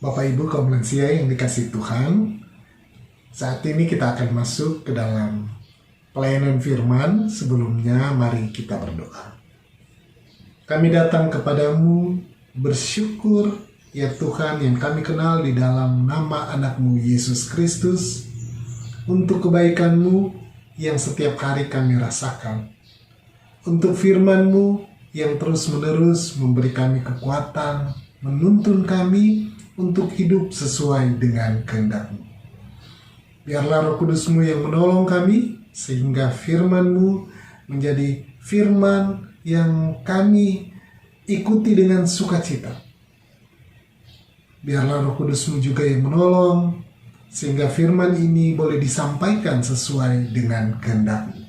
Bapak Ibu kaum lansia yang dikasihi Tuhan, saat ini kita akan masuk ke dalam pelayanan firman. Sebelumnya mari kita berdoa. Kami datang kepadamu bersyukur ya Tuhan yang kami kenal di dalam nama anak-Mu Yesus Kristus, untuk kebaikan-Mu yang setiap hari kami rasakan, untuk firman-Mu yang terus-menerus memberi kami kekuatan, menuntun kami untuk hidup sesuai dengan kehendak-Mu. Biarlah Roh Kudus-Mu yang menolong kami, sehingga firman-Mu menjadi firman yang kami ikuti dengan sukacita. Biarlah Roh Kudus-Mu juga yang menolong, sehingga firman ini boleh disampaikan sesuai dengan kehendak-Mu.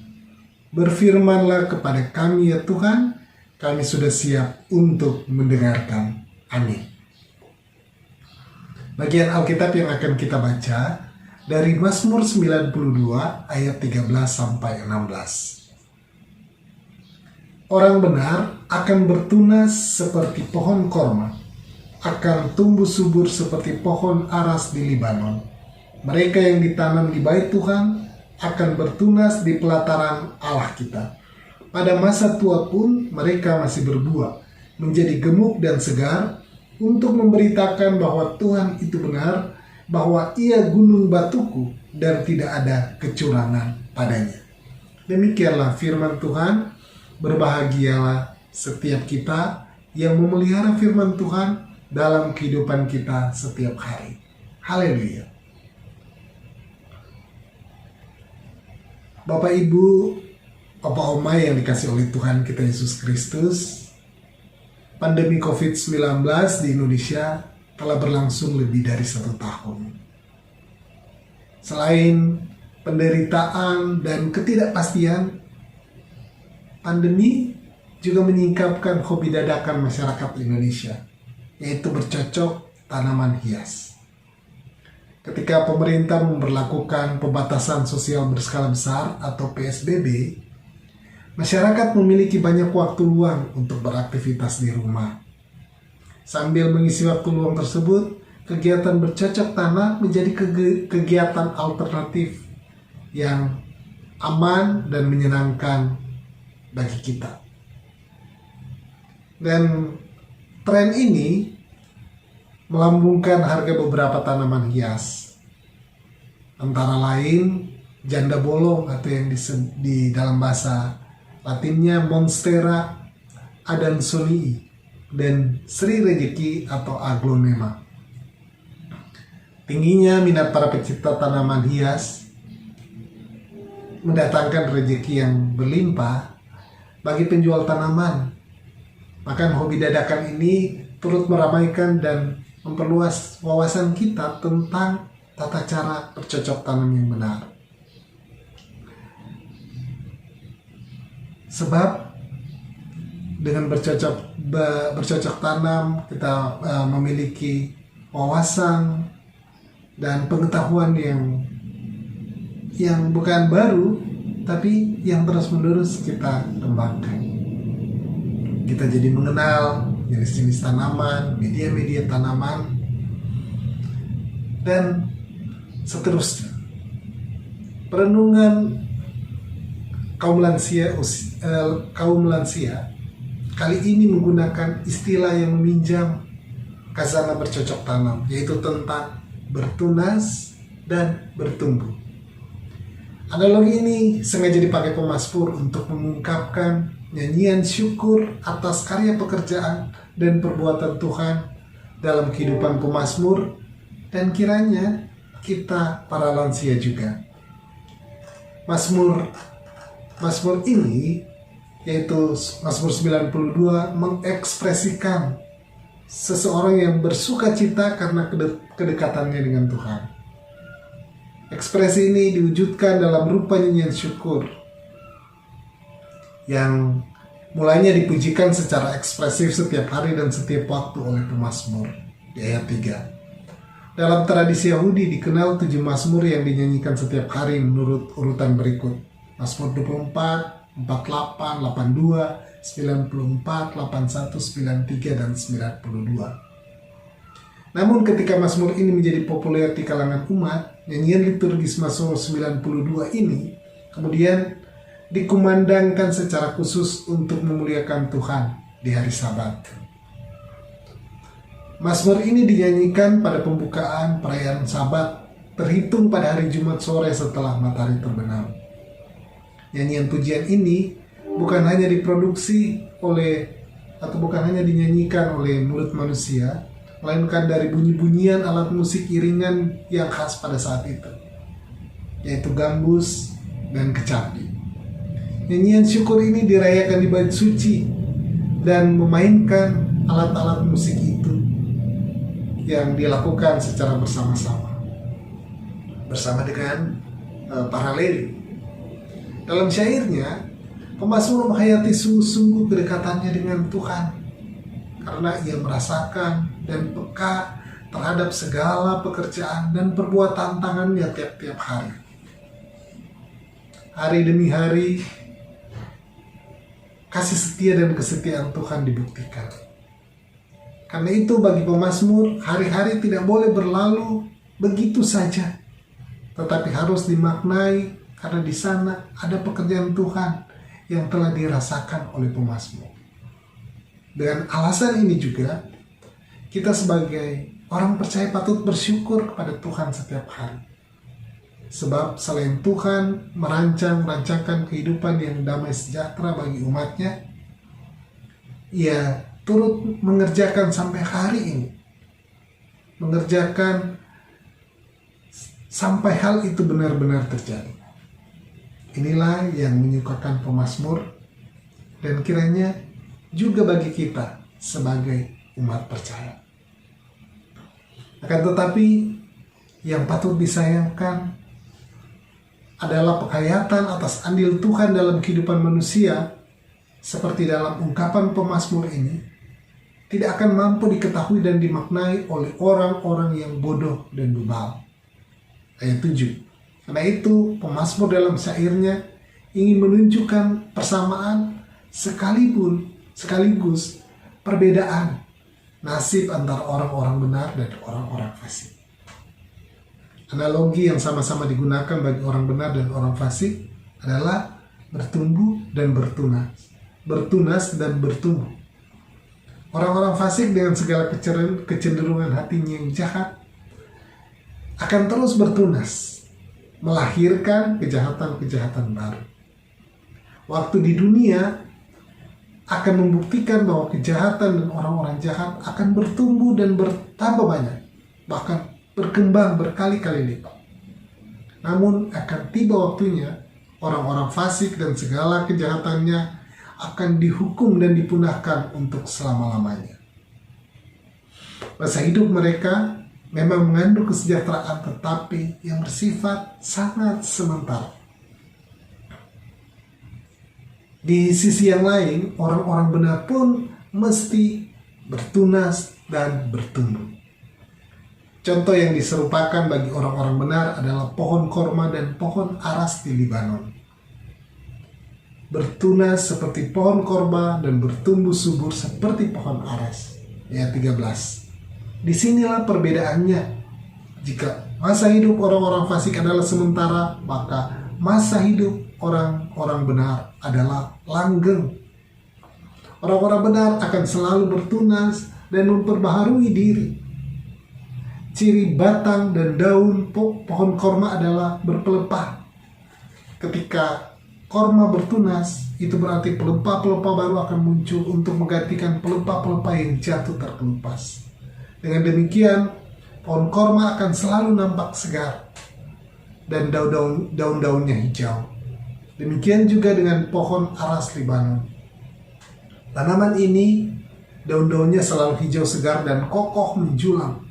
Berfirmanlah kepada kami ya Tuhan, kami sudah siap untuk mendengarkan. Amin. Bagian Alkitab yang akan kita baca dari Mazmur 92 ayat 13 sampai 16. Orang benar akan bertunas seperti pohon korma, akan tumbuh subur seperti pohon aras di Libanon. Mereka yang ditanam di bait Tuhan akan bertunas di pelataran Allah kita. Pada masa tua pun mereka masih berbuah, menjadi gemuk dan segar, untuk memberitakan bahwa Tuhan itu benar, bahwa Ia gunung batuku dan tidak ada kecurangan padanya. Demikianlah firman Tuhan. Berbahagialah setiap kita yang memelihara firman Tuhan dalam kehidupan kita setiap hari. Haleluya. Bapak Ibu, Bapak Oma yang dikasih oleh Tuhan kita Yesus Kristus, pandemi COVID-19 di Indonesia telah berlangsung lebih dari 1 tahun. Selain penderitaan dan ketidakpastian, pandemi juga menyingkapkan hobi dadakan masyarakat Indonesia, yaitu bercocok tanaman hias. Ketika pemerintah memberlakukan pembatasan sosial berskala besar atau PSBB, masyarakat memiliki banyak waktu luang untuk beraktivitas di rumah. Sambil mengisi waktu luang tersebut, kegiatan bercocok tanam menjadi kegiatan alternatif yang aman dan menyenangkan bagi kita. Dan tren ini melambungkan harga beberapa tanaman hias, antara lain janda bolong atau yang di dalam bahasa Latinnya Monstera adansonii dan Sri Rejeki atau Aglonema. Tingginya minat para pecinta tanaman hias mendatangkan rejeki yang berlimpah bagi penjual tanaman. Bahkan hobi dadakan ini turut meramaikan dan memperluas wawasan kita tentang tata cara bercocok tanam yang benar. Sebab dengan bercocok tanam kita memiliki wawasan dan pengetahuan yang bukan baru, tapi yang terus-menerus kita kembangkan. Kita jadi mengenal jenis-jenis tanaman, media-media tanaman, dan seterusnya. Perenungan kaum lansia kali ini menggunakan istilah yang meminjam khazanah bercocok tanam, yaitu tentang bertunas dan bertumbuh. Analogi ini sengaja dipakai pemazmur untuk mengungkapkan nyanyian syukur atas karya pekerjaan dan perbuatan Tuhan dalam kehidupan pemazmur, dan kiranya kita para lansia juga. Mazmur ini, yaitu Mazmur 92, mengekspresikan seseorang yang bersuka cita karena kedekatannya dengan Tuhan. Ekspresi ini diwujudkan dalam rupa nyanyian syukur yang mulainya dipujikan secara ekspresif setiap hari dan setiap waktu oleh pemazmur di ayat 3. Dalam tradisi Yahudi dikenal 7 mazmur yang dinyanyikan setiap hari menurut urutan berikut: Mazmur 24, 48, 82, 94, 81, 93, dan 92. Namun ketika Mazmur ini menjadi populer di kalangan umat, nyanyian liturgis Mazmur 92 ini kemudian dikumandangkan secara khusus untuk memuliakan Tuhan di hari Sabat. Mazmur ini dinyanyikan pada pembukaan perayaan Sabat, terhitung pada hari Jumat sore setelah matahari terbenam. Nyanyian pujian ini bukan hanya diproduksi bukan hanya dinyanyikan oleh mulut manusia, melainkan dari bunyi-bunyian alat musik iringan yang khas pada saat itu, yaitu gambus dan kecapi. Nyanyian syukur ini dirayakan di bait suci dan memainkan alat-alat musik itu yang dilakukan secara bersama-sama dengan para Lewi. Dalam syairnya, pemazmur menghayati sungguh-sungguh kedekatannya dengan Tuhan karena ia merasakan dan peka terhadap segala pekerjaan dan perbuatan tangannya tiap-tiap hari. Hari demi hari, kasih setia dan kesetiaan Tuhan dibuktikan. Karena itu bagi pemazmur, hari-hari tidak boleh berlalu begitu saja, tetapi harus dimaknai karena di sana ada pekerjaan Tuhan yang telah dirasakan oleh pemazmur. Dengan alasan ini juga, kita sebagai orang percaya patut bersyukur kepada Tuhan setiap hari. Sebab selain Tuhan merancangkan kehidupan yang damai sejahtera bagi umatnya, Ia turut mengerjakan sampai hari ini. Mengerjakan sampai hal itu benar-benar terjadi. Inilah yang menyukakan pemazmur dan kiranya juga bagi kita sebagai umat percaya. Akan tetapi yang patut disayangkan adalah penghayatan atas andil Tuhan dalam kehidupan manusia seperti dalam ungkapan pemazmur ini tidak akan mampu diketahui dan dimaknai oleh orang-orang yang bodoh dan bebal. Ayat 7. Karena itu pemazmur dalam syairnya ingin menunjukkan persamaan sekaligus perbedaan nasib antara orang-orang benar dan orang-orang fasik. Analogi yang sama-sama digunakan bagi orang benar dan orang fasik adalah bertumbuh dan bertunas dan bertumbuh. Orang-orang fasik dengan segala kecenderungan hatinya yang jahat akan terus bertunas, melahirkan kejahatan-kejahatan baru. Waktu di dunia akan membuktikan bahwa kejahatan dan orang-orang jahat akan bertumbuh dan bertambah banyak, bahkan berkembang berkali-kali lipat. Namun akan tiba waktunya orang-orang fasik dan segala kejahatannya akan dihukum dan dipunahkan untuk selama-lamanya. Masa hidup mereka memang mengandung kesejahteraan, tetapi yang bersifat sangat sementara. Di sisi yang lain, orang-orang benar pun mesti bertunas dan bertumbuh. Contoh yang diserupakan bagi orang-orang benar adalah pohon korma dan pohon aras di Libanon. Bertunas seperti pohon korma dan bertumbuh subur seperti pohon aras. Ayat 13. Disinilah perbedaannya. Jika masa hidup orang-orang fasik adalah sementara, maka masa hidup orang-orang benar adalah langgeng. Orang-orang benar akan selalu bertunas dan memperbaharui diri. Ciri batang dan daun pohon korma adalah berpelepah. Ketika korma bertunas, itu berarti pelepah-pelepah baru akan muncul untuk menggantikan pelepah-pelepah yang jatuh terkelupas. Dengan demikian, pohon korma akan selalu nampak segar dan daun-daunnya hijau. Demikian juga dengan pohon aras Libanon. Tanaman ini, daun-daunnya selalu hijau segar dan kokoh menjulang.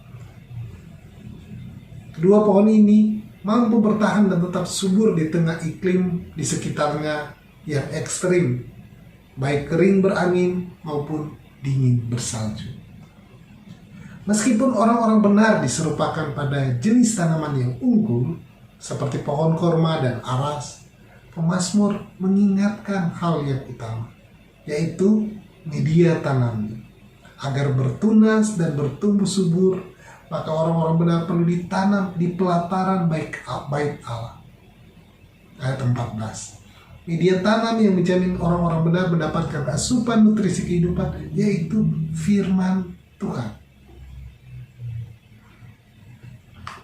Kedua pohon ini mampu bertahan dan tetap subur di tengah iklim di sekitarnya yang ekstrim, baik kering berangin maupun dingin bersalju. Meskipun orang-orang benar diserupakan pada jenis tanaman yang unggul, seperti pohon korma dan aras, pemazmur mengingatkan hal yang utama, yaitu media tanamnya, agar bertunas dan bertumbuh subur maka orang-orang benar perlu ditanam di pelataran bait Allah. Ayat 14. Media tanam yang menjamin orang-orang benar mendapatkan asupan nutrisi kehidupan, yaitu firman Tuhan.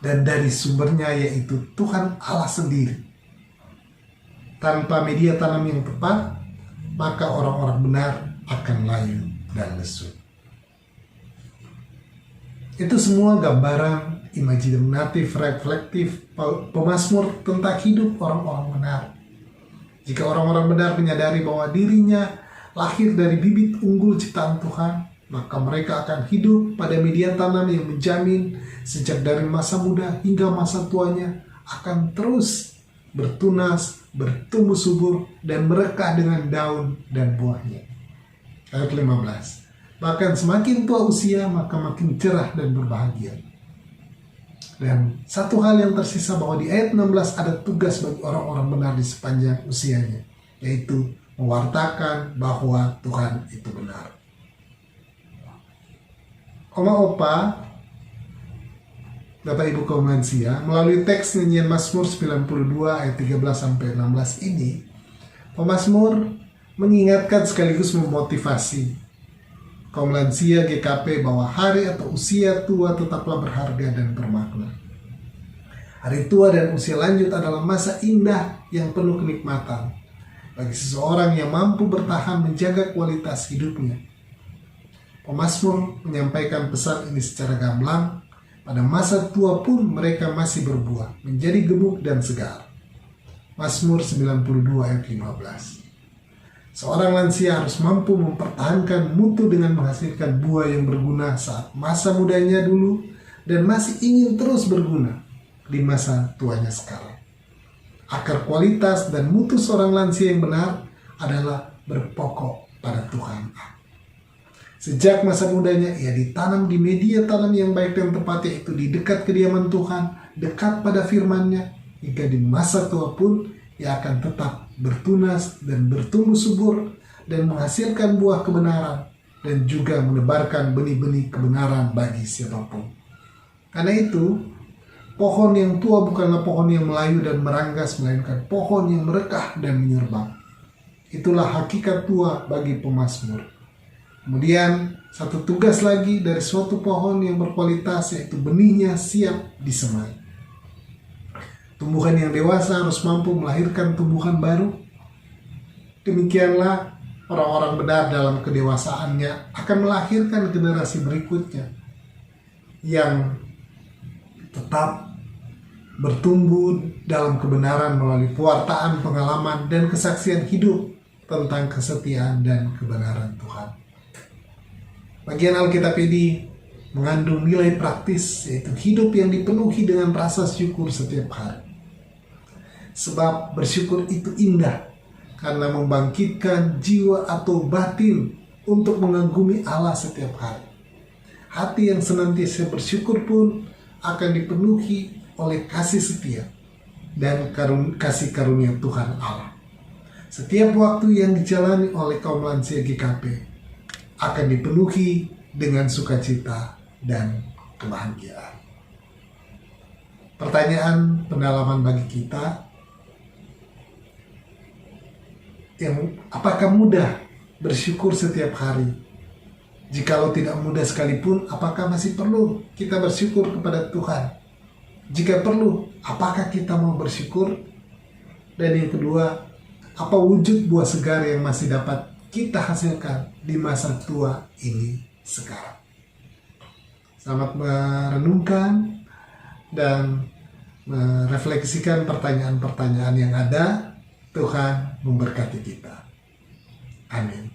Dan dari sumbernya yaitu Tuhan Allah sendiri. Tanpa media tanam yang tepat, maka orang-orang benar akan layu dan lesu. Itu semua gambaran imajinatif, reflektif, pemazmur tentang hidup orang-orang benar. Jika orang-orang benar menyadari bahwa dirinya lahir dari bibit unggul ciptaan Tuhan, maka mereka akan hidup pada media tanam yang menjamin sejak dari masa muda hingga masa tuanya akan terus bertunas, bertumbuh subur, dan merekah dengan daun dan buahnya. Ayat 15. Bahkan semakin tua usia, maka makin cerah dan berbahagia. Dan satu hal yang tersisa bahwa di ayat 16 ada tugas bagi orang-orang benar di sepanjang usianya, yaitu mewartakan bahwa Tuhan itu benar. Oma Opa, Bapak Ibu kaum lansia, melalui teks nyanyian Mazmur 92 ayat 13-16 ini, pemazmur mengingatkan sekaligus memotivasi kaum lansia GKP bahwa hari atau usia tua tetaplah berharga dan bermakna. Hari tua dan usia lanjut adalah masa indah yang penuh kenikmatan bagi seseorang yang mampu bertahan menjaga kualitas hidupnya. Pemazmur menyampaikan pesan ini secara gamblang. Pada masa tua pun mereka masih berbuah, menjadi gemuk dan segar. Mazmur 92 ayat 15. Seorang lansia harus mampu mempertahankan mutu dengan menghasilkan buah yang berguna saat masa mudanya dulu dan masih ingin terus berguna di masa tuanya sekarang. Akar kualitas dan mutu seorang lansia yang benar adalah berpokok pada Tuhan. Sejak masa mudanya ia ditanam di media tanam yang baik dan tepat, yaitu di dekat kediaman Tuhan, dekat pada firman-Nya, hingga di masa tua pun ia akan tetap bertunas dan bertumbuh subur dan menghasilkan buah kebenaran dan juga menebarkan benih-benih kebenaran bagi siapapun. Karena itu, pohon yang tua bukanlah pohon yang melayu dan meranggas, melainkan pohon yang merekah dan menyerbang. Itulah hakikat tua bagi pemazmur. Kemudian, satu tugas lagi dari suatu pohon yang berkualitas, yaitu benihnya siap disemai. Tumbuhan yang dewasa harus mampu melahirkan tumbuhan baru. Demikianlah orang-orang benar dalam kedewasaannya akan melahirkan generasi berikutnya yang tetap bertumbuh dalam kebenaran melalui pewartaan, pengalaman, dan kesaksian hidup tentang kesetiaan dan kebenaran Tuhan. Bagian Alkitab ini mengandung nilai praktis, yaitu hidup yang dipenuhi dengan rasa syukur setiap hari. Sebab bersyukur itu indah, karena membangkitkan jiwa atau batin untuk mengagumi Allah setiap hari. Hati yang senantiasa bersyukur pun akan dipenuhi oleh kasih setia dan kasih karunia Tuhan Allah. Setiap waktu yang dijalani oleh kaum lansia GKP akan dipenuhi dengan sukacita dan kebahagiaan. Pertanyaan pendalaman bagi kita, apakah mudah bersyukur setiap hari? Jikalau tidak mudah sekalipun, apakah masih perlu kita bersyukur kepada Tuhan? Jika perlu, apakah kita mau bersyukur? Dan yang kedua, apa wujud buah segar yang masih dapat kita hasilkan di masa tua ini sekarang? Selamat merenungkan dan merefleksikan pertanyaan-pertanyaan yang ada. Tuhan memberkati kita. Amin.